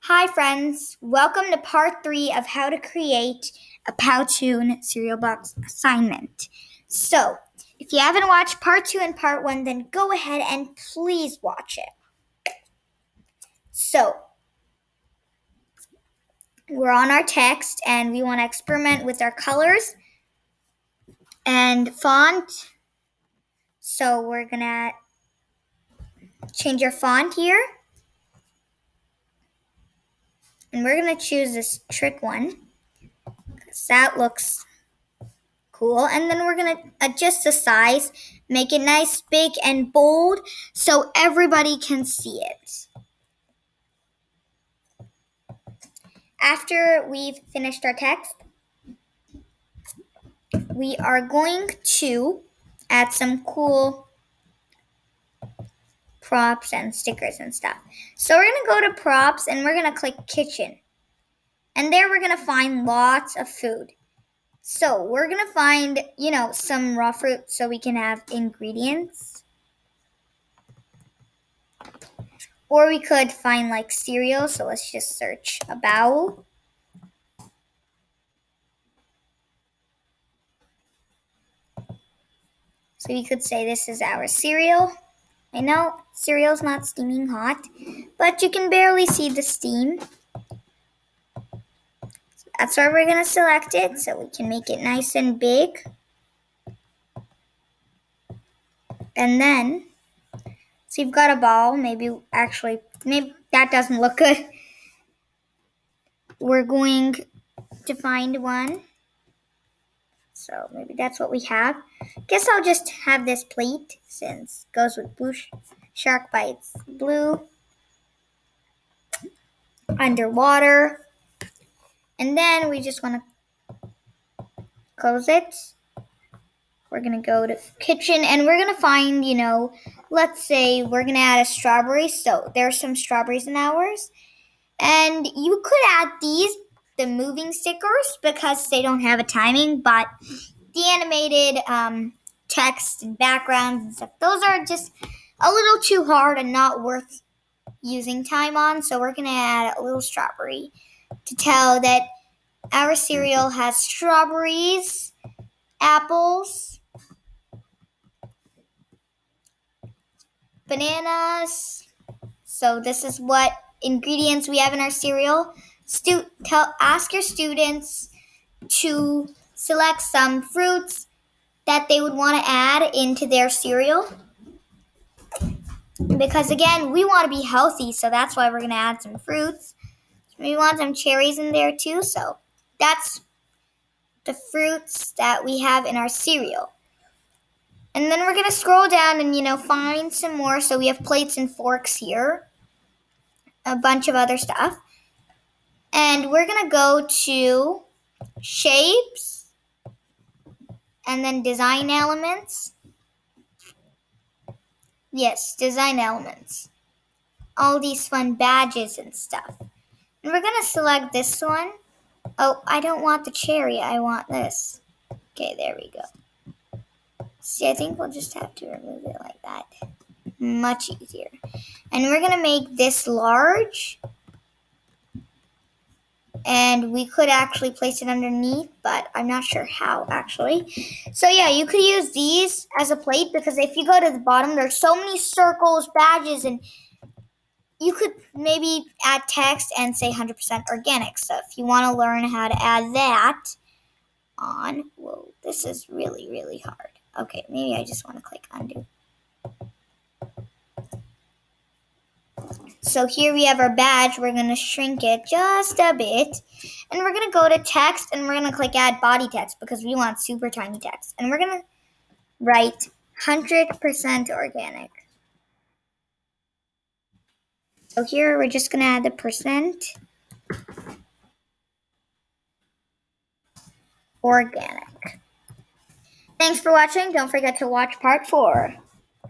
Hi friends, welcome to part 3 of how to create a Powtoon cereal box assignment. So, if you haven't watched part 2 and part 1, then go ahead and please watch it. So, we're on our text and we want to experiment with our colors and font. So, we're going to change our font here. And we're going to choose this trick one because that looks cool. And then we're going to adjust the size, make it nice, big, and bold so everybody can see it. After we've finished our text, we are going to add some cool props and stickers and stuff. So we're going to go to props and we're going to click kitchen. And there we're going to find lots of food. So we're going to find, some raw fruit so we can have ingredients. Or we could find cereal. So let's just search a bowl. So you could say this is our cereal. I know cereal's not steaming hot, but you can barely see the steam. So that's why we're going to select it so we can make it nice and big. And then, so you've got a ball. Maybe that doesn't look good. We're going to find one. So maybe that's what we have. Guess I'll just have this plate since it goes with blue shark bites. Blue, underwater. And then we just want to close it. We're going to go to kitchen and we're going to find, let's say we're going to add a strawberry. So there's some strawberries in ours. And you could add the moving stickers, because they don't have a timing, but the animated text and backgrounds and stuff, those are just a little too hard and not worth using time on. So we're going to add a little strawberry to tell that our cereal has strawberries, apples, bananas. So this is what ingredients we have in our cereal. Ask your students to select some fruits that they would want to add into their cereal. Because again, we want to be healthy, so that's why we're going to add some fruits. We want some cherries in there too, so that's the fruits that we have in our cereal. And then we're going to scroll down and, find some more. So we have plates and forks here, a bunch of other stuff. And we're going to go to shapes and then design elements. Yes, design elements. All these fun badges and stuff. And we're going to select this one. Oh, I don't want the cherry. I want this. Okay, there we go. See, I think we'll just have to remove it like that. Much easier. And we're going to make this large. And we could actually place it underneath, but I'm not sure how, actually. So, yeah, you could use these as a plate, because if you go to the bottom, there's so many circles, badges, and you could maybe add text and say 100% organic. So if you want to learn how to add that on, whoa, this is really, really hard. Okay, maybe I just want to click undo. So here we have our badge. We're going to shrink it just a bit. And we're going to go to text and we're going to click add body text because we want super tiny text. And we're going to write 100% organic. So here we're just going to add the percent organic. Thanks for watching. Don't forget to watch part 4.